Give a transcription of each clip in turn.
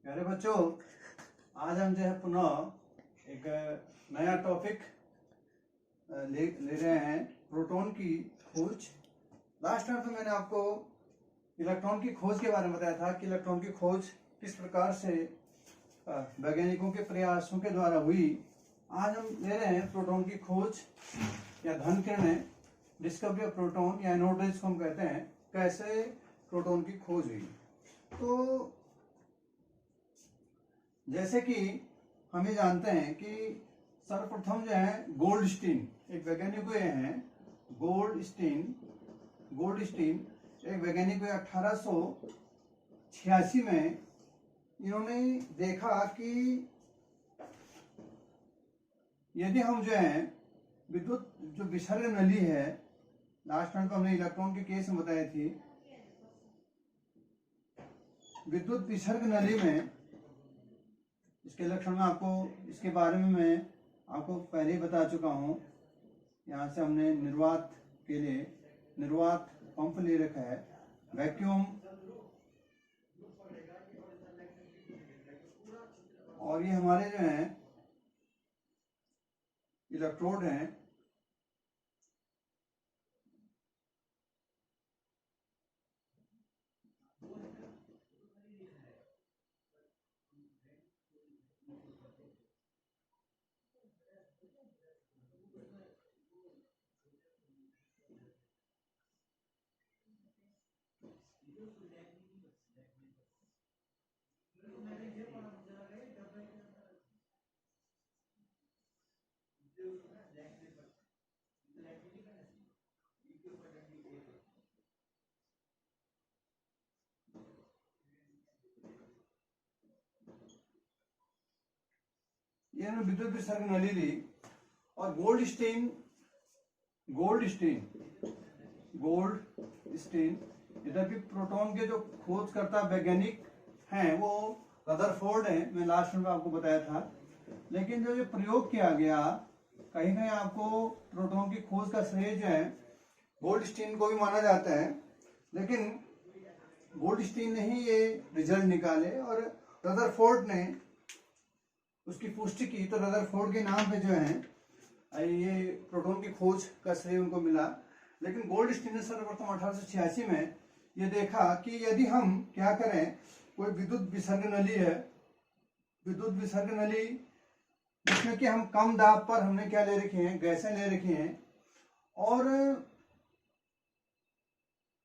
प्यारे बच्चों, आज हम जो है पुनः एक नया टॉपिक ले रहे हैं, प्रोटॉन की खोज। लास्ट टाइम तो मैंने आपको इलेक्ट्रॉन की खोज के बारे में बताया था कि इलेक्ट्रॉन की खोज किस प्रकार से वैज्ञानिकों के प्रयासों के द्वारा हुई। आज हम ले रहे हैं प्रोटॉन की खोज या धन किरणें, डिस्कवरी ऑफ प्रोटॉन या एनोड रेज को हम कहते हैं, कैसे प्रोटॉन की खोज हुई। तो जैसे कि हम ये जानते हैं कि सर्वप्रथम जो है गोल्डस्टीन एक वैज्ञानिक हुए हैं। गोल्डस्टीन एक वैज्ञानिक हुए 1886 में। इन्होंने देखा कि यदि हम जो है विद्युत जो विसर्ग नली है, लास्ट टाइम तो हमने इलेक्ट्रॉन के केस में बताई थी, विद्युत विसर्ग नली में इसके लक्षण में आपको इसके बारे में मैं आपको पहले ही बता चुका हूँ। यहाँ से हमने निर्वात के लिए निर्वात पंप ले रखा है, वैक्यूम, और ये हमारे जो हैं इलेक्ट्रोड हैं। ये हमने विद्युत विसर्ग नली ली और गोल्डस्टीन इधर भी प्रोटॉन के जो खोजकर्ता वैज्ञानिक हैं वो रदरफोर्ड हैं, मैं लास्ट में आपको बताया था। लेकिन जो ये प्रयोग किया गया, कहीं कहीं आपको प्रोटॉन की खोज का श्रेय जो है गोल्डस्टीन को भी माना जाता है, लेकिन गोल्डस्टीन ने ही ये रिजल्ट निकाले और रदरफोर्ड ने उसकी पुष्टि की। तो रदरफोर्ड के नाम पे जो है ये प्रोटॉन की खोज का श्रेय उनको मिला। लेकिन गोल्डस्टीन ने सर्वप्रथम 1886 में ये देखा कि यदि हम क्या करें, कोई विद्युत विसर्ग नली है, विद्युत विसर्ग नली जिसमें कि हम कम दाब पर हमने क्या ले रखे हैं, गैसें ले रखी हैं, और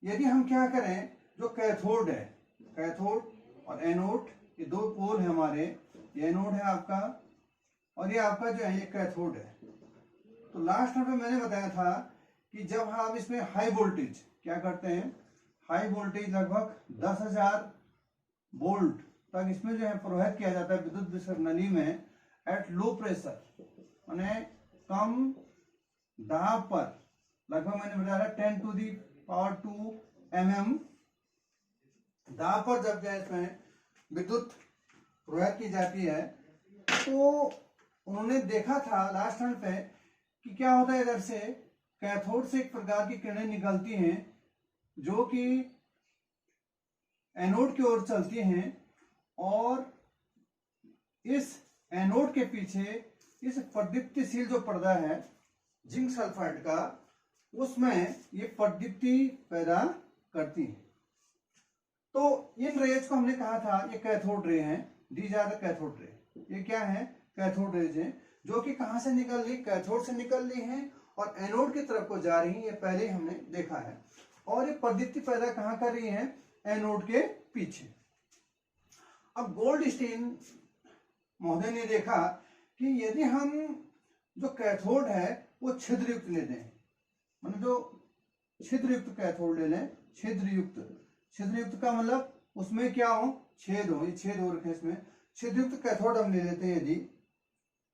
यदि हम क्या करें, जो कैथोड है, कैथोड और एनोड, ये दो पोल है हमारे, ये एनोड है आपका और ये आपका जो है ये कैथोड है। तो लास्ट टाइम में मैंने बताया था कि जब हम इसमें हाई वोल्टेज क्या करते हैं, हाई वोल्टेज लगभग 10,000 वोल्ट तक इसमें जो है प्रवाहित किया जाता है विद्युत विसर्ग नली में एट लो प्रेशर, माने कम दाब पर, लगभग मैंने बताया 10⁻²⁰ mm दाब पर जब जो है इसमें विद्युत प्रवाहित की जाती है। तो उन्होंने देखा था लास्ट टाइम पे कि क्या होता है, इधर से कैथोड से एक प्रकार की किरणें निकलती हैं जो कि एनोड की ओर चलती हैं, और इस एनोड के पीछे इस प्रदीप्तिशील जो पर्दा है जिंक सल्फाइड का, उसमें ये प्रदीप्ति पैदा करती है। तो इन रेज को हमने कहा था ये कैथोड रे हैं, these are the cathode ray. ये क्या है, कैथोड रेज हैं, जो कि कहां से निकल रही, कैथोड से निकल रही हैं और एनोड की तरफ को जा रही हैं, ये पहले हमने देखा है। और ये प्रदीप्ति पैदा कहां कर रही है, एनोड के पीछे। अब गोल्डस्टीन महोदय ने देखा कि यदि हम जो कैथोड है वो छिद्रयुक्त ले दें, मतलब जो छिद्रयुक्त कैथोड ले लें, छिद्रयुक्त का मतलब उसमें क्या हो, छेद हो, ये छेद हो रखे इसमें, छिद्रयुक्त कैथोड हम ले लेते हैं। यदि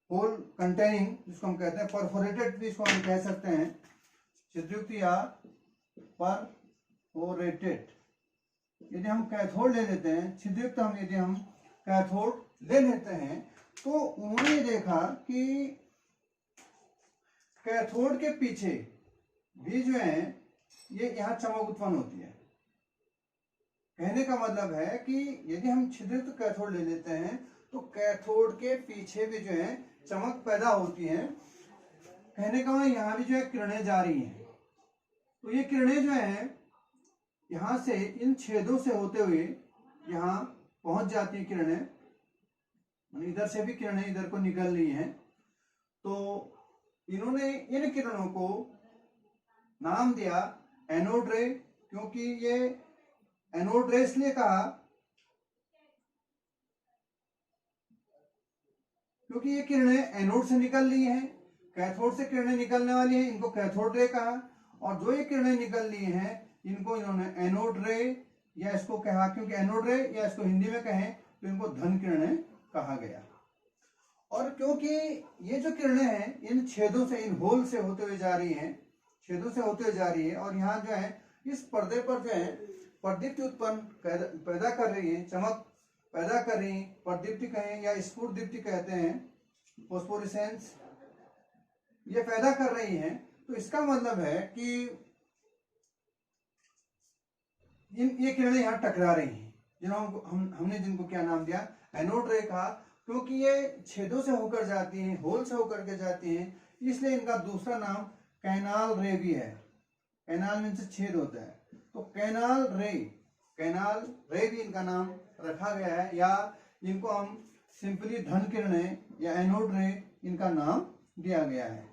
होल कंटेनिंग, जिसको हम कहते हैं परफोरेटेड भी इसको हम कह सकते हैं, छिद्रयुक्त या परफोरेटेड, यदि हम कैथोड ले लेते हैं, छिद्रयुक्त यदि हम कैथोड ले लेते हैं, तो उन्होंने देखा कि कैथोड के पीछे भी जो है ये यहां चमक उत्पन्न होती है। कहने का मतलब है कि यदि हम छिद्रित कैथोड ले लेते हैं तो कैथोड के पीछे भी जो है चमक पैदा होती है। कहने का मतलब यहाँ भी जो है किरणें जा रही हैं, तो ये किरणें जो है यहाँ से इन छेदों से होते हुए यहाँ पहुंच जाती है किरणें, इधर से भी किरणें इधर को निकल रही हैं। तो इन्होंने इन किरणों को नाम दिया एनोड रे, क्योंकि ये एनोड रे इसलिए कहा क्योंकि ये किरणें एनोड से निकल रही हैं, कैथोड से किरणें निकलने वाली हैं, इनको कैथोड रे कहा। और जो ये किरणें निकल रही हैं इनको इन्होंने एनोड रे या इसको कहा, क्योंकि एनोड रे या इसको हिंदी में कहें तो इनको धन किरणें कहा गया। और क्योंकि ये जो किरणें हैं इन छेदों से, इन होल से होते हुए जा रही हैं, छेदों से होते हुए जा रही है और यहाँ जो है इस पर्दे पर जो है प्रदीप्ति उत्पन्न पैदा कर रही है, चमक पैदा कर रही है। प्रदीप्ति कहें या स्फुट दीप्ति कहते हैं, फोस्फोरेसेंस, ये पैदा कर रही हैं। तो इसका मतलब है कि ये किरणें यहाँ टकरा रही हैं, हमने जिनको क्या नाम दिया एनोड रे कहा, क्योंकि ये छेदों से होकर जाती हैं, होल से होकर के जाती हैं, इसलिए इनका दूसरा नाम कैनाल रे भी है। कैनाल मीन्स छेद होता है, तो कैनाल रे भी इनका नाम रखा गया है, या इनको हम सिंपली धन किरणें या एनोड रे इनका नाम दिया गया है।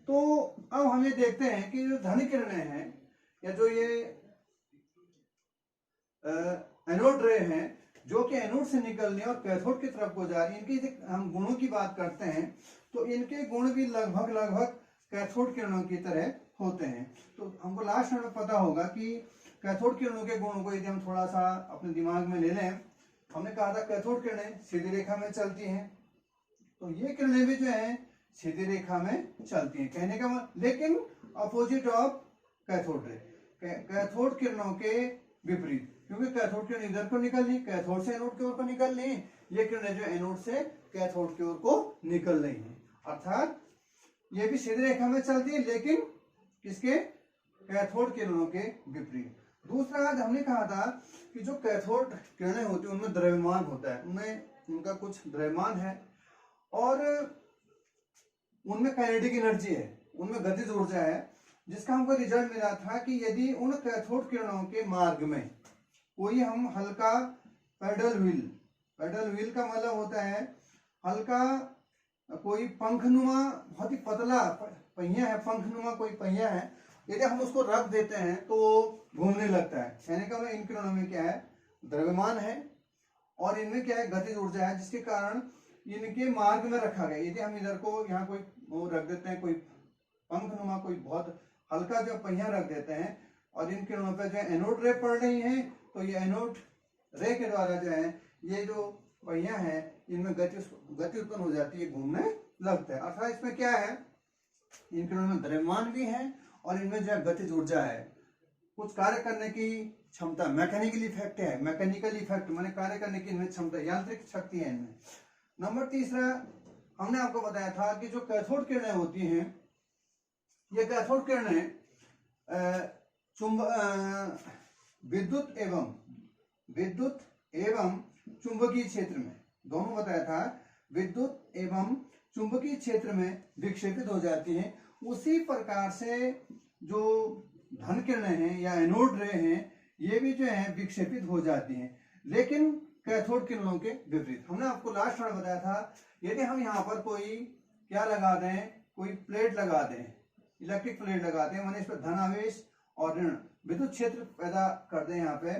तो अब हम ये देखते हैं कि जो धन किरणें हैं या जो ये एनोड रे हैं जो कि एनोड से निकल रही है और कैथोड की तरफ को जा रही है, इनकी हम गुणों की बात करते हैं तो इनके गुण भी लगभग कैथोड किरणों की तरह होते हैं। तो हमको लास्ट में पता होगा कि कैथोड किरणों के गुणों को यदि हम थोड़ा सा अपने दिमाग में ले लें, हमने कहा था कैथोड किरणें सीधी रेखा में चलती हैं, तो ये किरणें भी जो है सीधी रेखा में चलती हैं। कहने का मतलब, लेकिन opposite of cathode ray, cathode किरणों के विपरीत, क्योंकि कैथोड किरण इधर को निकल रही, कैथोड से एनोड की ओर को निकल रही, ये किरणें जो एनोड से कैथोड की ओर को निकल रही हैं, अर्थात ये भी सीधी रेखा में चलती है लेकिन किसके, कैथोड किरणों के विपरीत। दूसरा आज हमने कहा था कि जो कैथोड किरणें होती है उनमें द्रव्यमान होता है, उनमें उनका कुछ द्रव्यमान है और उनमें काइनेटिक एनर्जी है, उनमें गतिज ऊर्जा है, जिसका हमको रिजल्ट मिला था कि यदि उन कैथोड किरणों के मार्ग में कोई हम हल्का पैडल व्हील का मतलब होता है हल्का कोई पंखनुमा, बहुत ही पतला पहिया है, पंखनुमा कोई पहिया है, यदि हम उसको रख देते हैं तो घूमने लगता है। कहने का मतलब इन किरणों में क्या है, द्रव्यमान है और इनमें क्या है, गतिज ऊर्जा है, जिसके कारण इनके मार्ग में रखा गया। यदि हम इधर को यहाँ कोई वो रख देते हैं, कोई पंखनुमा कोई बहुत हल्का जो पहिया रख देते हैं और इन किरणों पर जो है एनोड रे पड़ रही है, तो ये एनोड रे के द्वारा जो है ये जो पहिया है इनमें गति उत्पन्न हो जाती है, घूमने लगता है। अर्थात इसमें क्या है, इन किरणों में द्रव्यमान भी है और इनमें जो है गतिज ऊर्जा है, कुछ कार्य करने की क्षमता, मैकेनिकल इफेक्ट है, मैकेनिकल इफेक्ट माने कार्य करने की इनमें क्षमता, यांत्रिक शक्ति है इनमें। नंबर तीसरा हमने आपको बताया था कि जो कैथोड किरणें होती हैं, ये कैथोड किरणें विद्युत एवं चुंबकीय क्षेत्र में, दोनों बताया था, विद्युत एवं चुंबकीय क्षेत्र में विक्षेपित हो जाती हैं। उसी प्रकार से जो धन किरणें हैं या एनोड रे हैं ये भी जो है विक्षेपित हो जाती हैं, लेकिन कैथोड किरणों के विपरीत। हमने आपको लास्ट में बताया था यदि हम यहाँ पर कोई क्या लगा दें, कोई प्लेट लगा दें, इलेक्ट्रिक प्लेट लगा दें, माने इस पर धन आवेश और ऋण विद्युत क्षेत्र पैदा कर दें, यहाँ पे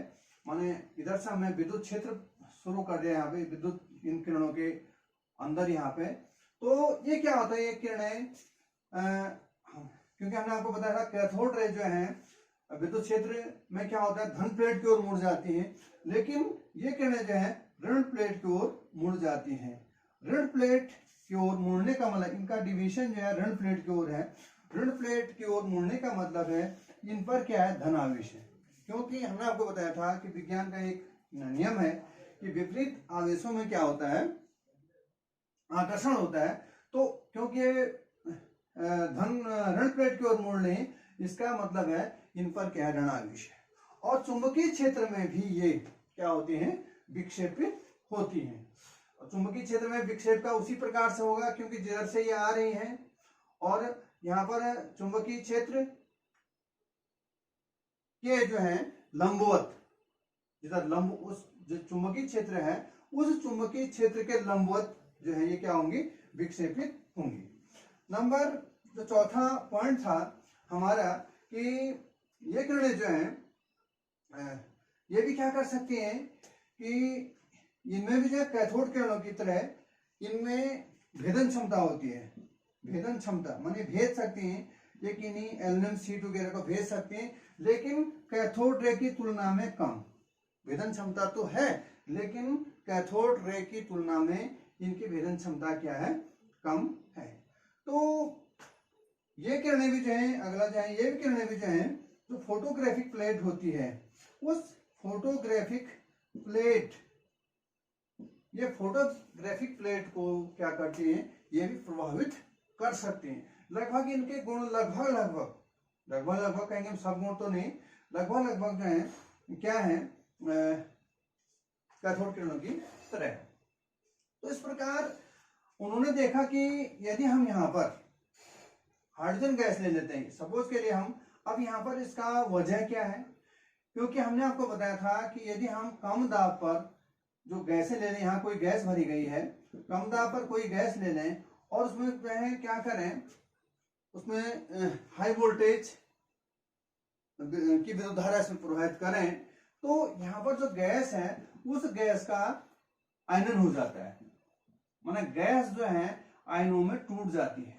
माने इधर से हमें विद्युत क्षेत्र शुरू कर दिया यहाँ पे, विद्युत इन किरणों के अंदर यहाँ पे, तो ये क्या होता है, ये किरणें क्योंकि हमने आपको बताया था कैथोड रे जो है विद्युत क्षेत्र में क्या होता है, धन प्लेट की ओर मुड़ जाती है, लेकिन ये किरणें जो है ऋण प्लेट की ओर मुड़ जाती हैं। ऋण प्लेट की ओर मुड़ने का मतलब, इनका डिवीजन जो है ऋण प्लेट की ओर है, ऋण प्लेट की ओर मुड़ने का मतलब है इन पर क्या है, धन आवेश है। क्योंकि हमने आपको बताया था कि विज्ञान का एक नियम है कि विपरीत आवेशों में क्या होता है, आकर्षण होता है। तो क्योंकि धन ऋण प्लेट की ओर मुड़ लें, इसका मतलब है इन पर क्या है, ऋण आवेश है। और चुंबकीय क्षेत्र में भी ये क्या होती हैं, विक्षेपित होती हैं। और चुंबकीय क्षेत्र में विक्षेप का उसी प्रकार से होगा क्योंकि जिधर से ये आ रही हैं और यहाँ पर चुंबकीय क्षेत्र के जो है लंबवत, जिधर लंब उस जो चुंबकीय क्षेत्र है उस चुंबकीय क्षेत्र के लंबवत जो है ये क्या होंगी, विक्षेपित होंगी। नंबर जो चौथा पॉइंट था हमारा कि ये किरणें जो हैं ये भी क्या कर सकती हैं कि इनमें भी जो कैथोड किरणों की तरह इनमें भेदन क्षमता होती है। भेदन क्षमता माने भेद सकती हैं, ये किन्हीं एल्यूमिनियम शीट वगैरह को भेज सकते हैं, लेकिन कैथोड रे की तुलना में कम। भेदन क्षमता तो है लेकिन कैथोड रे की तुलना में इनकी भेदन क्षमता क्या है, कम है। तो ये किरणें भी जो है, अगला जो है ये भी किरणें भी जो है जो फोटोग्राफिक प्लेट होती है, उस फोटोग्राफिक प्लेट, ये फोटोग्राफिक प्लेट को क्या करती हैं, ये भी प्रभावित कर सकते हैं। लगभग इनके गुण लगभग कहेंगे, सब गुण तो नहीं, लगभग जो है क्या है, कैथोड किरणों की तरह। तो इस प्रकार उन्होंने देखा कि यदि हम यहाँ पर हाइड्रोजन गैस ले लेते हैं, सपोज के लिए हम, अब यहाँ पर इसका वजह क्या है, क्योंकि हमने आपको बताया था कि यदि हम कम दाब पर जो गैसें ले लें, यहाँ कोई गैस भरी गई है, कम दाब पर कोई गैस ले लें और उसमें जो है क्या करें, उसमें हाई वोल्टेज की विद्युत धारा इसमें प्रवाहित करें, तो यहाँ पर जो गैस है उस गैस का आयनन हो जाता है, माने गैस जो है आयनों में टूट जाती है।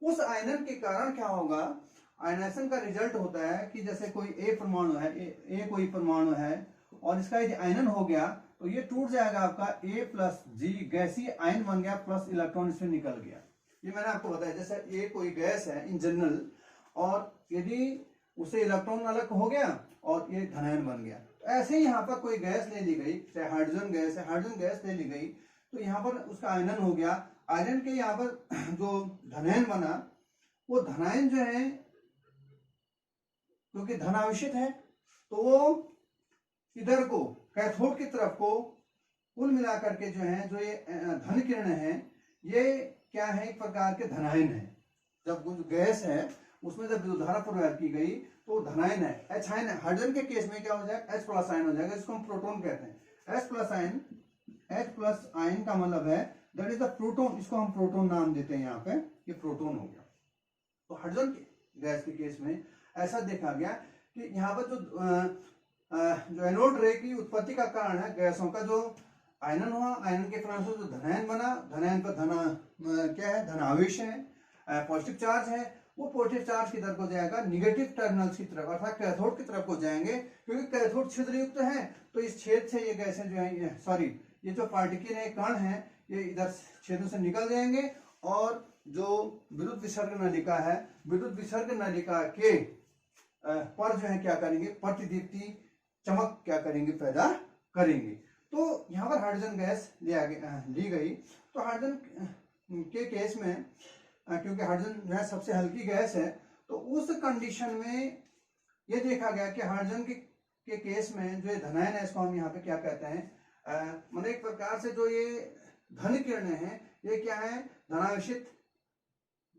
उस आयनन के कारण क्या होगा, आयनेशन का रिजल्ट होता है कि जैसे कोई ए परमाणु है, ए कोई परमाणु है और इसका यदि आयनन हो गया तो ये टूट जाएगा आपका A प्लस जी, गैसीय आयन बन गया, प्लस इलेक्ट्रॉन इसमें निकल गया। ये मैंने आपको बताया, जैसे ए कोई गैस है इन जनरल, और यदि उसे इलेक्ट्रॉन अलग हो गया और ये धनायन बन गया, तो ऐसे ही यहाँ पर कोई गैस ले ली गई, चाहे हाइड्रोजन गैस है, हाइड्रोजन गैस ले ली गई तो यहाँ पर उसका आयनन हो गया, आयरन के यहाँ पर जो धनायन बना, वो धनायन जो है क्योंकि धनावेशित है तो वो इधर को कैथोड की तरफ को कुल मिलाकर के जो है, जो ये धन किरण है, ये क्या है, एक प्रकार के धनायन है। जब कुछ गैस है उसमें जब विद्युत धारा प्रवाहित की गई तो धनायन है, एच आयन है। हाइड्रोजन के केस में क्या हो जाएगा, एच प्लस आयन हो जाएगा, इसको हम प्रोटॉन कहते हैं। H plus ion, H plus ion का मतलब है दैट इज द प्रोटॉन, इसको हम प्रोटॉन नाम देते हैं, यहाँ पे ये प्रोटॉन हो गया। तो हाइड्रोजन गैस के केस में ऐसा देखा गया कि यहाँ पर जो एनोड रे की उत्पत्ति का कारण है गैसों का जो आयनन हुआ, आयनन के फलन से जो धनायन बना, धनायन पर क्या है, धनावेश है, पॉजिटिव चार्ज है, वो पॉजिटिव चार्ज किधर को जाएगा, निगेटिव टर्मिनल्स की तरफ अर्थात कैथोड की तरफ को जाएंगे, क्योंकि कैथोड छिद्र युक्त है। तो इस छेद से ये गैसें जो है, सॉरी ये जो पार्टिकल है, कण है, ये इधर छेदों से निकल जाएंगे और जो विद्युत विसर्ग नलिका है, विद्युत विसर्ग नलिका के पर जो है क्या करेंगे, प्रतिदीप्ति चमक क्या करेंगे, पैदा करेंगे। तो यहाँ पर हाइड्रोजन गैस ली गई। तो हाइड्रोजन के केस में क्योंकि हाइड्रोजन जो है सबसे हल्की गैस है, तो उस कंडीशन में ये देखा गया कि हाइड्रोजन के केस में जो ये धनायन है, इसको हम यहाँ पे क्या कहते हैं, मतलब एक प्रकार से जो ये धन किरणें हैं, ये क्या है, धनावेशित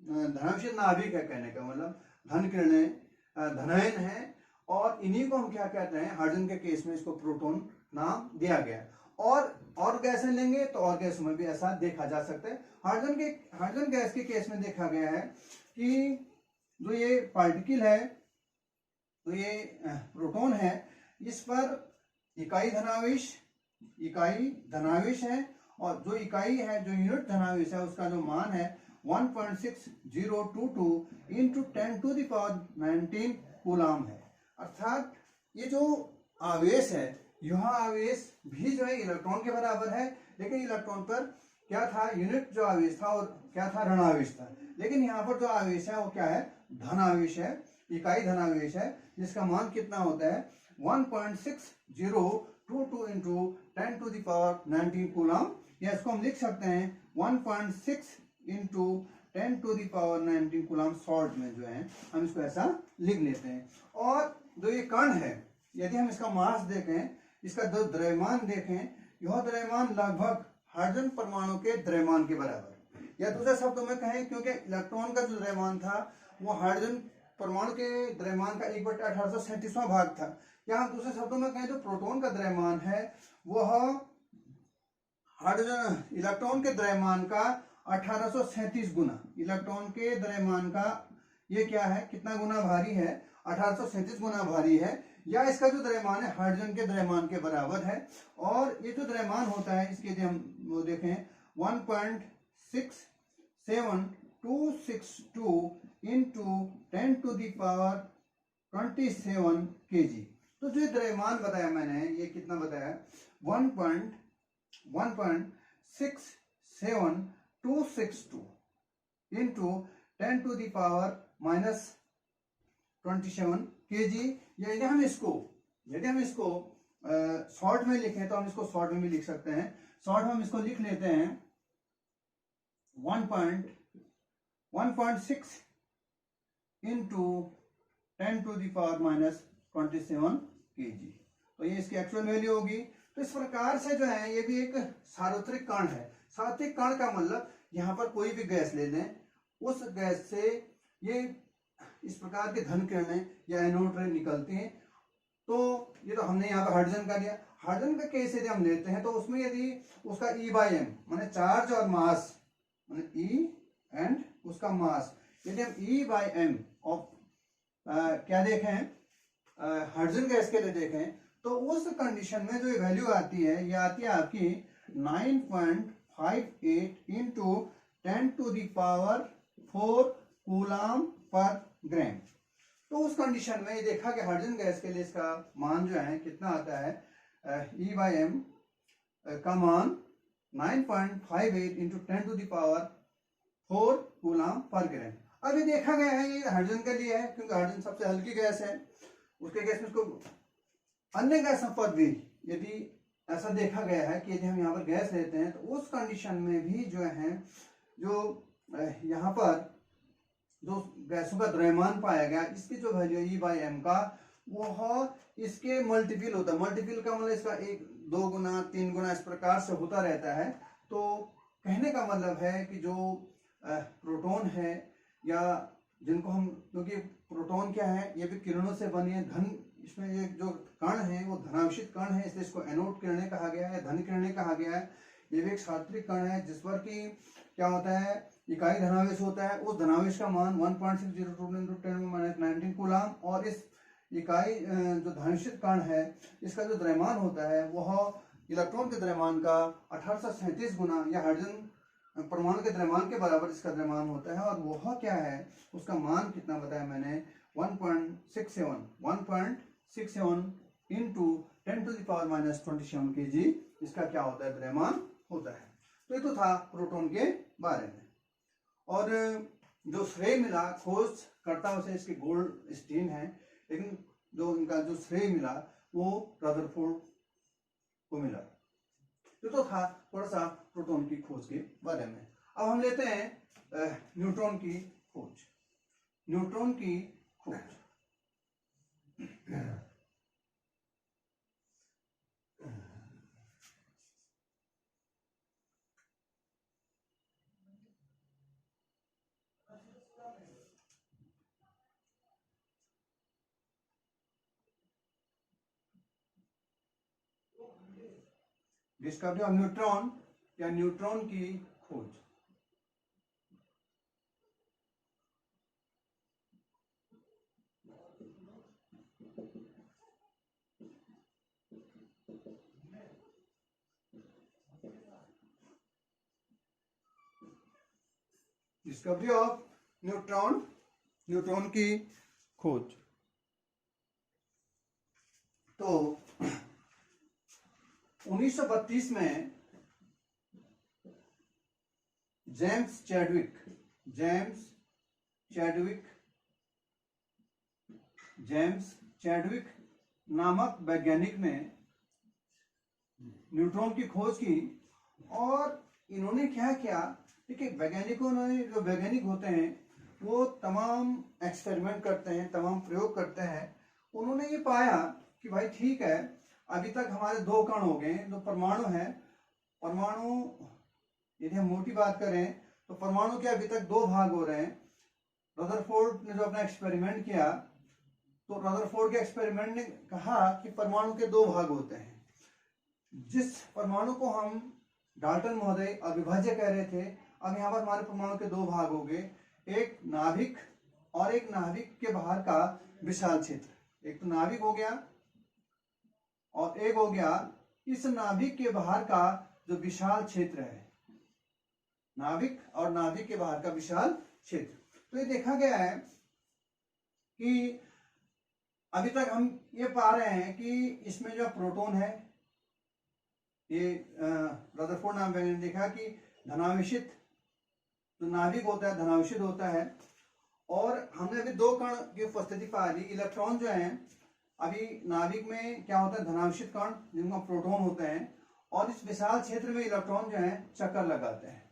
नाभिक है, कहने का मतलब धन किरणें धनायन है, और इन्हीं को हम क्या कहते हैं, हाइड्रोजन के केस में इसको प्रोटॉन नाम दिया गया। और गैसें लेंगे तो और गैसों में भी ऐसा देखा जा सकता है। हाइड्रोजन गैस के केस में देखा गया है कि जो ये पार्टिकल है, तो ये प्रोटॉन है, इस पर इकाई धनावेश है, और जो इकाई है, जो यूनिट धनावेश है, उसका जो मान है 1.6022 इंटू 10⁻19 कूलाम है। अर्थात ये जो आवेश है, यह आवेश भी जो है इलेक्ट्रॉन के बराबर है, लेकिन इलेक्ट्रॉन पर क्या था, यूनिट जो आवेश था और क्या था, ऋणावेश था। लेकिन यहाँ पर जो आवेश है वो क्या है, धनावेश है, इकाई धनावेश है, जिसका मान कितना होता है 1.6022 इंटू 10⁻19 कूलाम, या इसको हम लिख सकते हैं 1.6 इंटू 10⁻19 कूलाम शॉर्ट में जो है हम इसको ऐसा लिख लेते हैं। और जो ये कण है, यदि हम इसका मास देखें, इसका जो द्रव्यमान देखें, यह द्रव्यमान लगभग हाइड्रोजन परमाणु के द्रव्यमान के बराबर, या दूसरे शब्दों में कहें, क्योंकि इलेक्ट्रॉन का जो द्रव्यमान था वो हाइड्रोजन परमाणु के द्रव्यमान का 1/1837वां भाग था। या दूसरे शब्दों में कहें, जो प्रोटॉन का द्रव्यमान है वह हाइड्रोजन इलेक्ट्रॉन के द्रव्यमान का 1837 गुना, इलेक्ट्रॉन के द्रव्यमान का ये क्या है, कितना गुना भारी है, 1837 गुना भारी है, या इसका जो द्रव्यमान है हाइड्रोजन के द्रव्यमान के बराबर है। और ये जो द्रव्यमान होता है इसके यदि हम वो देखें 1.67262 इंटू 10⁻27 kg। तो जो द्रव्यमान बताया मैंने, ये कितना बताया, 1.16762 इंटू 10⁻27 kg। यदि हम इसको शॉर्ट में लिखें तो हम इसको शॉर्ट में भी लिख सकते हैं। शॉर्ट में हम इसको लिख लेते हैं 1.6 इंटू 10⁻27 kg। तो ये इसकी एक्चुअल वैल्यू होगी। तो इस प्रकार से जो है ये भी एक सार्वत्रिक कण है। सार्वत्रिक कण का मतलब यहाँ पर कोई भी गैस ले लें, उस गैस से ये इस प्रकार के धन किरणें या एनोड रे निकलती हैं। तो ये तो हमने यहाँ पर हाइड्रोजन का लिया। हाइड्रोजन का केस यदि हम लेते हैं तो उसमें यदि उसका E/m माने चार्ज और मास, माने E एंड उसका मास, यदि हम E/m ऑफ क्या देखें, हाइड्रोजन गैस के लिए देखें, तो उस कंडीशन में जो ये वैल्यू आती है, ये आती है आपकी 9.58 इंटू 10⁴ कूलाम पर ग्राम। तो उस कंडीशन में ये देखा कि हाइड्रोजन गैस के लिए इसका मान जो है कितना आता है, E/m का मान 9.58 इंटू 10⁴ कूलाम पर ग्राम। अब ये देखा गया है ये हाइड्रोजन के लिए है, क्योंकि हाइड्रोजन सबसे हल्की गैस है। उसके गैस में इसको अन्य गैसों पर भी यदि ऐसा देखा गया है कि यदि हम यहाँ पर गैस लेते हैं तो उस कंडीशन में भी जो है, जो यहाँ पर जो गैसों का द्रव्यमान पाया गया, इसकी जो वैल्यू E/m का वह इसके मल्टीपल होता है। मल्टीपल का मतलब इसका 1, 2 गुना, 3 गुना इस प्रकार से होता रहता है। तो कहने का मतलब है कि जो प्रोटॉन है, या जिनको हम, क्योंकि प्रोटॉन क्या है, ये भी किरणों से बनी है, धन, इसमें ये जो कण है वो धनावेशित कण है, इसलिए इसको एनोड किरणें कहा गया है, धन किरणें कहा गया है। ये भी एक सात्विक कण है जिस पर कि क्या होता है, इकाई धनावेश होता है। उस धनावेश का मान 1.602 × 10⁻19 कूलाम, और इस इकाई जो धनावेशित कण है इसका जो द्रव्यमान होता है वह इलेक्ट्रॉन के द्रव्यमान का 1837 गुना, या हाइड्रोजन परमाणु के द्रव्यमान के बराबर इसका द्रव्यमान होता है। और वह क्या है, उसका मान कितना बताया मैंने, 1.67 इंटू 10⁻27 kg इसका क्या होता है, द्रव्यमान होता है। तो ये तो था प्रोटॉन के बारे में। और जो श्रेय मिला खोज करता उसे इसके गोल्डस्टीन है, लेकिन जो इनका जो श्रेय मिला वो रदरफोर्ड को मिला। तो था थोड़ा सा प्रोटॉन की खोज के बारे में। अब हम लेते हैं न्यूट्रॉन की खोज। न्यूट्रॉन की खोज डिस्कवरी ऑफ न्यूट्रॉन या न्यूट्रॉन की खोज। डिस्कवरी ऑफ न्यूट्रॉन, न्यूट्रॉन की खोज। तो 1932 में जेम्स चैडविक नामक वैज्ञानिक ने न्यूट्रॉन की खोज की। और इन्होंने क्या किया, देखिए वैज्ञानिकों ने, जो वैज्ञानिक होते हैं वो तमाम एक्सपेरिमेंट करते हैं, तमाम प्रयोग करते हैं। उन्होंने ये पाया कि भाई ठीक है, अभी तक हमारे दो कण हो गए, जो परमाणु है, परमाणु यदि हम मोटी बात करें तो परमाणु के अभी तक दो भाग हो रहे हैं। रदरफोर्ड ने जो अपना एक्सपेरिमेंट किया, तो रदरफोर्ड के एक्सपेरिमेंट ने कहा कि परमाणु के दो भाग होते हैं। जिस परमाणु को हम डाल्टन महोदय अविभाज्य कह रहे थे, अब यहाँ पर हमारे परमाणु के दो भाग हो गए, एक नाभिक और एक नाभिक के बाहर का विशाल क्षेत्र। एक तो नाभिक हो गया और एक हो गया इस नाभिक के बाहर का जो विशाल क्षेत्र है, नाभिक और नाभिक के बाहर का विशाल क्षेत्र। तो ये देखा गया है कि अभी तक हम ये पा रहे हैं कि इसमें जो प्रोटॉन है, ये रदरफोर्ड नाम ने देखा कि धनावेशित जो नाभिक होता है धनावेशित होता है, और हमने अभी दो कण की उपस्थिति पा ली। इलेक्ट्रॉन जो है अभी नाभिक में क्या होता है, धनावेशित कण जिनका प्रोटॉन होते हैं, और इस विशाल क्षेत्र में इलेक्ट्रॉन जो है चक्कर लगाते हैं।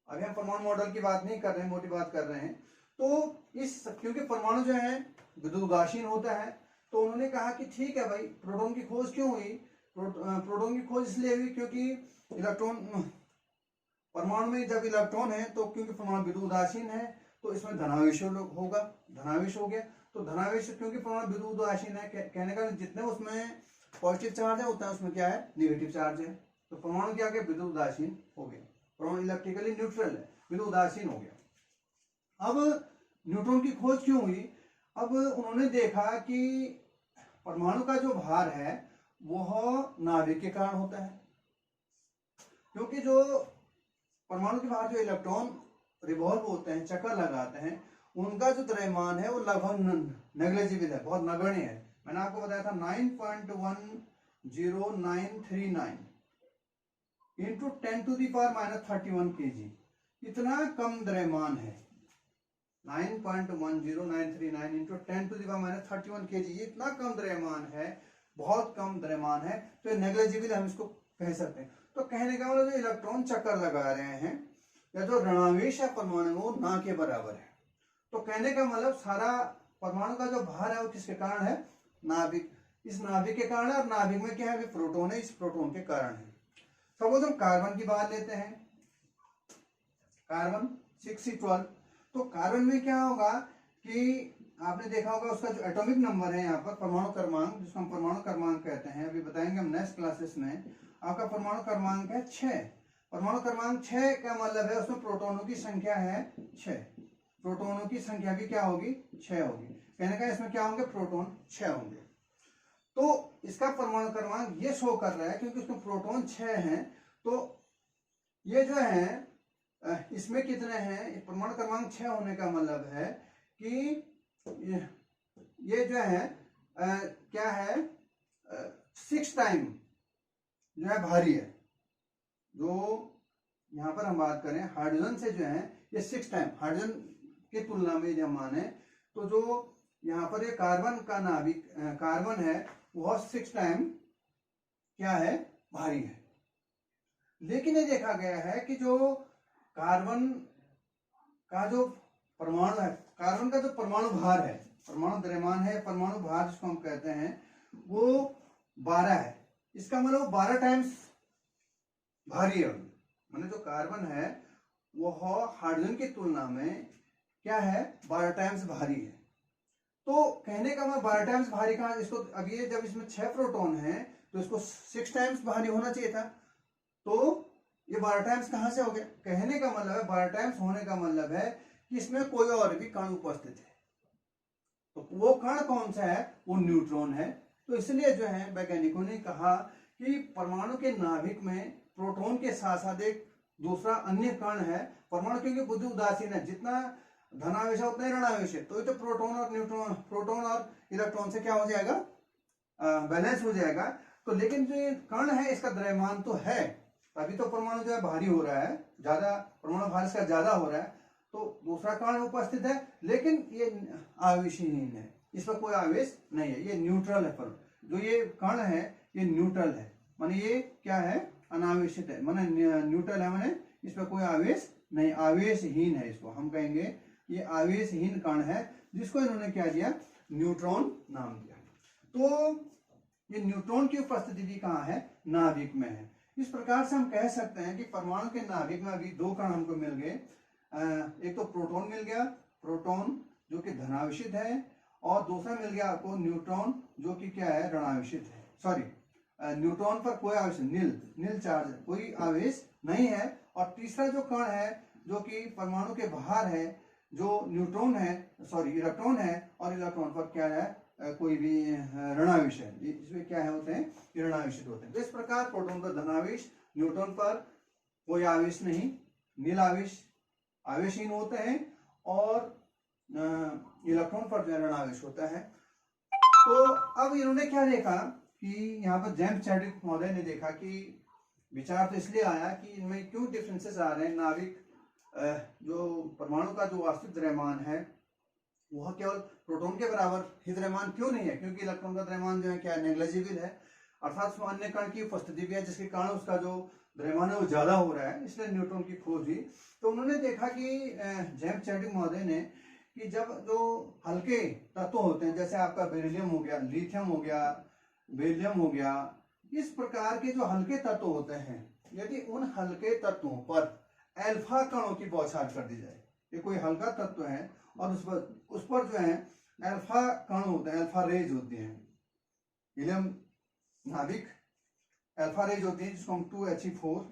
अभी हम परमाणु मॉडल की बात नहीं कर रहे हैं, मोटी बात कर रहे हैं। तो इस क्योंकि परमाणु जो है विद्युत उदासीन होता है, तो उन्होंने कहा कि ठीक है भाई, प्रोटॉन की खोज क्यों हुई? प्रोटॉन की खोज इसलिए हुई क्योंकि इलेक्ट्रॉन, परमाणु में जब इलेक्ट्रॉन है तो क्योंकि परमाणु विद्युत उदासीन है तो इसमें धनावेश होगा, धनावेश हो गया। तो धनावेश क्योंकि परमाणु विद्युत उदासीन है, कहने का जितने उसमें पॉजिटिव चार्ज है उतना उसमें क्या है, नेगेटिव चार्ज है। तो परमाणु क्या गया, विद्युत उदासीन हो गया। परमाणु इलेक्ट्रिकली न्यूट्रल है, विद्युत उदासीन हो गया। अब न्यूट्रॉन की खोज क्यों हुई? अब उन्होंने देखा कि परमाणु का जो भार है वह नाभिक के कारण होता है, क्योंकि जो परमाणु के बाहर जो इलेक्ट्रॉन रिवॉल्व होते हैं, चक्कर लगाते हैं, उनका जो द्रव्यमान है वो लगभग नेग्लिजिबल है, बहुत नगण्य है। मैंने आपको बताया था 9.10939 इंटू 10⁻⁻31 kg, इतना कम द्रव्यमान है। 9.10939 इंटू 10⁻31 kg, ये इतना कम द्रव्यमान है, बहुत कम द्रव्यमान है, तो नेग्लिजिबल हम इसको कह सकते हैं। तो कहने का मतलब जो इलेक्ट्रॉन चक्कर लगा रहे हैं या जो ऋणावेश है परमाणु वो ना के बराबर है। तो कहने का मतलब सारा परमाणु का जो भार है वो किसके कारण है, नाभिक, इस नाभिक के कारण है। और नाभिक में क्या है, प्रोटॉन है, इस प्रोटॉन के कारण है। सपोज हम कार्बन की बात लेते हैं, कार्बन 6C12। तो कार्बन में क्या होगा कि आपने देखा होगा उसका जो एटॉमिक नंबर है यहाँ पर, परमाणु क्रमांक, जिसको हम परमाणु क्रमांक कहते हैं, अभी बताएंगे हम नेक्स्ट क्लासेस में। आपका परमाणु क्रमांक है 6। परमाणु क्रमांक 6 का मतलब है उसमें प्रोटॉनों की संख्या है 6। प्रोटॉनों की संख्या भी क्या होगी, 6 होगी। कहने का इसमें क्या होंगे, प्रोटॉन 6 होंगे। तो इसका परमाणु क्रमांक ये शो कर रहा है क्योंकि उसमें प्रोटॉन 6 हैं। तो ये जो है इसमें कितने हैं, परमाणु क्रमांक 6 होने का मतलब है कि ये जो है क्या है, 6 टाइम जो है भारी है। जो यहाँ पर हम बात करें हाइड्रोजन से जो है ये 6 टाइम, हाइड्रोजन की तुलना में यदि हम माने तो जो यहाँ पर ये कार्बन का नाभिक कार्बन है वह 6 टाइम क्या है, भारी है। लेकिन ये देखा गया है कि जो कार्बन का जो परमाणु है, कार्बन का जो परमाणु भार है, परमाणु द्रव्यमान है, परमाणु भार जिसको हम कहते हैं, वो 12 है। इसका मतलब 12 टाइम्स भारी है। माने जो कार्बन है वह हाइड्रोजन की तुलना में क्या है, 12 टाइम्स भारी है। तो कहने का मतलब 12 टाइम्स भारी कहाँ, इसको अब ये जब इसमें 6 प्रोटॉन है तो इसको 6 टाइम्स भारी होना चाहिए था। तो ये 12 टाइम्स कहां से हो गया? कहने का मतलब है 12 टाइम्स होने का मतलब है कि इसमें कोई और भी कण उपस्थित है। तो वो कण कौन सा है, वो न्यूट्रॉन है। तो इसलिए जो है वैज्ञानिकों ने कहा कि परमाणु के नाभिक में प्रोटॉन के साथ साथ एक दूसरा अन्य कण है। परमाणु क्योंकि बुद्धि उदासीन है, जितना धनावेश है उतना ही ऋणावेश है, तो ये तो प्रोटॉन और न्यूट्रॉन, प्रोटॉन और इलेक्ट्रॉन से क्या हो जाएगा, बैलेंस हो जाएगा। तो लेकिन जो ये कण है इसका द्रव्यमान तो है, अभी तो परमाणु जो है भारी हो रहा है, ज्यादा परमाणु भार इसका ज्यादा हो रहा है, तो दूसरा कण उपस्थित है, लेकिन ये आवेशहीन है, इस पर कोई आवेश नहीं है, ये न्यूट्रल है। पर जो ये कण है ये न्यूट्रल है, माने ये क्या है, अनावेशित है, माने न्यूट्रल है, माने इस पर कोई आवेश नहीं, आवेशहीन है। इसको हम कहेंगे ये आवेशहीन कण है, जिसको इन्होंने क्या दिया, न्यूट्रॉन नाम दिया। तो ये न्यूट्रॉन की उपस्थिति भी कहाँ है? नाभिक में है। इस प्रकार से हम कह सकते हैं कि परमाणु के नाभिक में अभी दो कण हमको मिल गए। एक तो प्रोटॉन मिल गया, प्रोटॉन जो कि धनावेशित है, और दूसरा मिल गया आपको न्यूट्रॉन जो कि क्या है? ऋणावेशित है। सॉरी, न्यूट्रॉन पर कोई आवेश नील चार्ज है, कोई आवेश नहीं है। और तीसरा जो कण है जो कि परमाणु के बाहर है, जो न्यूट्रॉन है, सॉरी इलेक्ट्रॉन है, और इलेक्ट्रॉन पर क्या है? कोई भी ऋणावेश है। इसमें क्या है होते हैं? ऋणावेशित होते हैं। तो इस प्रकार प्रोटॉन पर धनावेश, न्यूट्रॉन पर कोई आवेश नहीं, नील आवेश आवेशहीन होते हैं, और इलेक्ट्रॉन पर जो ऋणावेश होता है। तो अब इन्होंने क्या देखा कि यहाँ पर जेम्स चैडविक महोदय ने देखा कि विचार तो इसलिए आया कि इनमें क्यों डिफरेंसेस आ रहे हैं। नाभिक जो परमाणु का जो वास्तविक द्रव्यमान है वह केवल प्रोटॉन के बराबर ही द्रव्यमान क्यों नहीं है? क्योंकि इलेक्ट्रॉन का द्रव्यमान जो है क्या? नेग्लिजिबल है, अर्थात उसमें अन्य कण की उपस्थिति भी है जिसके कारण उसका जो द्रव्यमान है वो ज्यादा हो रहा है, इसलिए न्यूट्रॉन की खोज हुई। तो उन्होंने देखा कि जेम्स चैडविक महोदय ने कि जब जो हल्के तत्व होते हैं, जैसे आपका बेरिलियम हो गया, लिथियम हो गया, बेरिलियम हो गया, इस प्रकार के जो हल्के तत्व होते हैं, यदि उन हल्के तत्वों पर अल्फा कणों की बौछार कर दी जाए, ये कोई हल्का तत्व है और उस पर जो है अल्फा कण होते हैं, अल्फा रेज होती हैं, हीलियम नाभिक अल्फा रेज होती है जिसको हम 2He4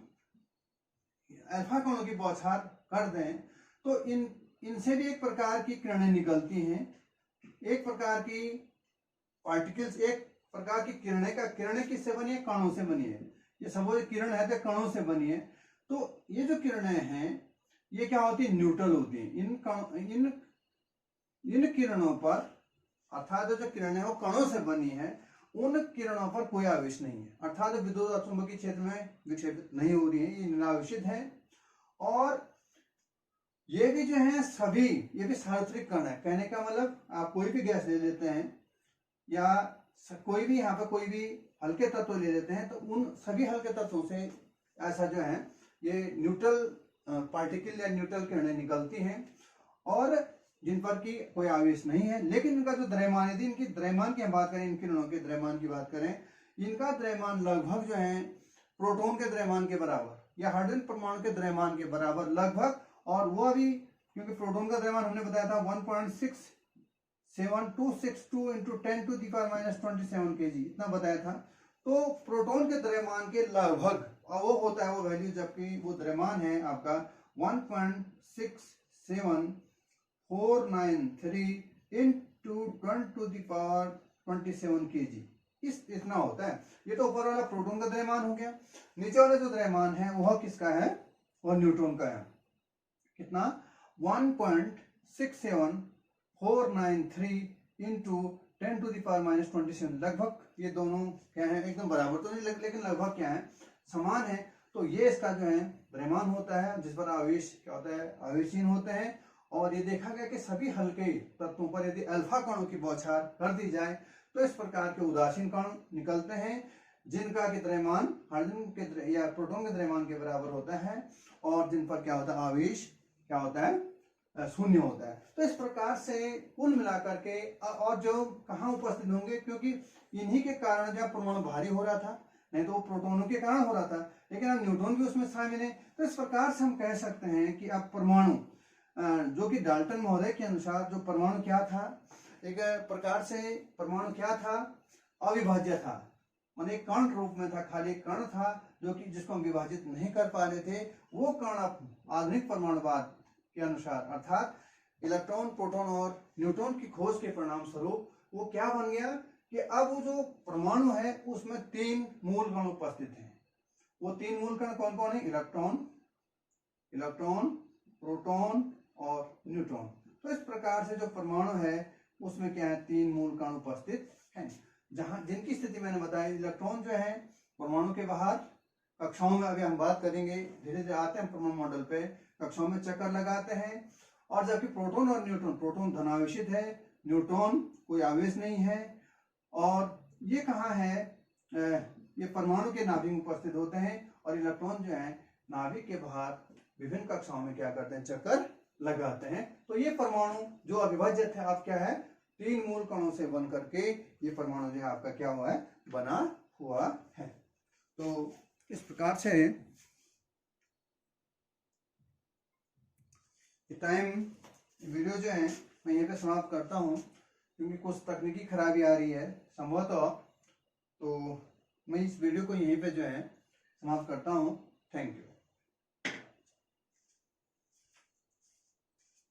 अल्फा कणों की बौछार कर दें, तो इनसे भी एक प्रकार की किरणें निकलती हैं, एक प्रकार की पार्टिकल्स, एक प्रकार की किरणें किससे बनी है? कणों से बनी है। ये सपोज किरण है तो कणों से बनी है। तो ये जो किरणें हैं ये क्या होती है? न्यूट्रल होती हैं। इन किरणों पर, अर्थात जो किरणें वो कणों से बनी है, उन किरणों पर कोई आवेश नहीं है, अर्थात विद्युत चुंबकीय क्षेत्र में विक्षेपित नहीं हो रही है, ये निरावेशित है। और ये भी जो है सभी, ये भी सार्वत्रिक कण है। कहने का मतलब आप कोई भी गैस ले लेते हैं या कोई भी यहाँ पर कोई भी हल्के तत्व ले लेते हैं, तो उन सभी हल्के तत्वों से ऐसा जो है ये न्यूट्रल पार्टिकल या न्यूट्रल किरणें निकलती हैं, और जिन पर की कोई आवेश नहीं है। लेकिन इनका जो द्रव्यमान, यदि इनकी द्रव्यमान की हम बात करें, इन किरणों के द्रव्यमान की बात करें, इनका द्रव्यमान लगभग जो है प्रोटॉन के द्रव्यमान के बराबर या हाइड्रोजन परमाणु के द्रव्यमान के बराबर लगभग, और वो भी क्योंकि प्रोटॉन का द्रव्यमान हमने बताया था 1.67262 इंटू 10⁻⁻27 kg, इतना बताया था। तो प्रोटॉन के द्रव्यमान के लगभग वो होता है वो वैल्यू, जबकि वो द्रव्यमान है आपका 1.67493 इंटू 10⁻27 kg, इतना होता है। ये तो ऊपर वाला प्रोटॉन का द्रव्यमान हो गया। नीचे वाला जो द्रव्यमान है वह किसका है? वह न्यूट्रॉन का है। कितना? 1.67493 इंटू 10⁻⁻27, लगभग ये दोनों क्या है? एकदम बराबर तो नहीं, लेकिन लगभग क्या है? समान है। तो ये इसका जो है द्रव्यमान होता है, जिस पर आवेश क्या होता है? आवेशहीन होते हैं। और ये देखा गया कि सभी हल्के तत्वों पर यदि अल्फा कणों की बौछार कर दी जाए तो इस प्रकार के उदासीन कण निकलते हैं, जिनका कि द्रव्यमान हाइड्रोजन के या प्रोटॉन के द्रव्यमान के बराबर होता है, और जिन पर क्या होता है? आवेश क्या होता है? शून्य होता है। तो इस प्रकार से कुल मिलाकर के, और जो कहाँ उपस्थित होंगे, क्योंकि इन्हीं के कारण जब परमाणु भारी हो रहा था, नहीं तो वो प्रोटॉनों के कारण हो रहा था, लेकिन अब न्यूट्रॉन भी उसमें शामिल है। तो इस प्रकार से हम कह सकते हैं कि अब परमाणु, जो कि डाल्टन महोदय के अनुसार जो परमाणु क्या था, एक प्रकार से परमाणु क्या था? अविभाज्य था, माने कण रूप में था, खाली कण था जो कि जिसको हम विभाजित नहीं कर पा रहे थे। वो कण अब आधुनिक परमाणुवाद के अनुसार, अर्थात इलेक्ट्रॉन, प्रोटॉन और न्यूट्रॉन की खोज के परिणाम स्वरूप वो क्या बन गया कि अब वो जो परमाणु है उसमें 3 मूल कण उपस्थित हैं। वो 3 मूल कण कौन कौन है? इलेक्ट्रॉन, प्रोटॉन और न्यूट्रॉन। तो इस प्रकार से जो परमाणु है उसमें क्या है? 3 मूल कण उपस्थित हैं, जहां जिनकी स्थिति मैंने बताया। इलेक्ट्रॉन जो है परमाणु के बाहर कक्षाओं में, अभी हम बात करेंगे, धीरे धीरे आते हैं परमाणु मॉडल पे, कक्षाओं में चक्कर लगाते हैं। और जबकि प्रोटॉन और न्यूट्रॉन, प्रोटॉन धनावेशित है, न्यूट्रॉन कोई आवेश नहीं है, और ये कहाँ है? ये परमाणु के नाभिक में उपस्थित होते हैं, और इलेक्ट्रॉन जो है नाभिक के बाहर विभिन्न कक्षाओं में क्या करते हैं? चक्कर लगाते हैं। तो ये परमाणु जो अविभाज्य है अब क्या है? 3 मूल कणों से बन करके ये परमाणु जो है आपका क्या हुआ है, बना हुआ है। तो इस प्रकार से टाइम वीडियो जो है मैं यहीं पे समाप्त करता हूँ, क्योंकि कुछ तकनीकी खराबी आ रही है संभवतः, तो मैं इस वीडियो को यहीं पे जो है समाप्त करता हूँ। Thank you.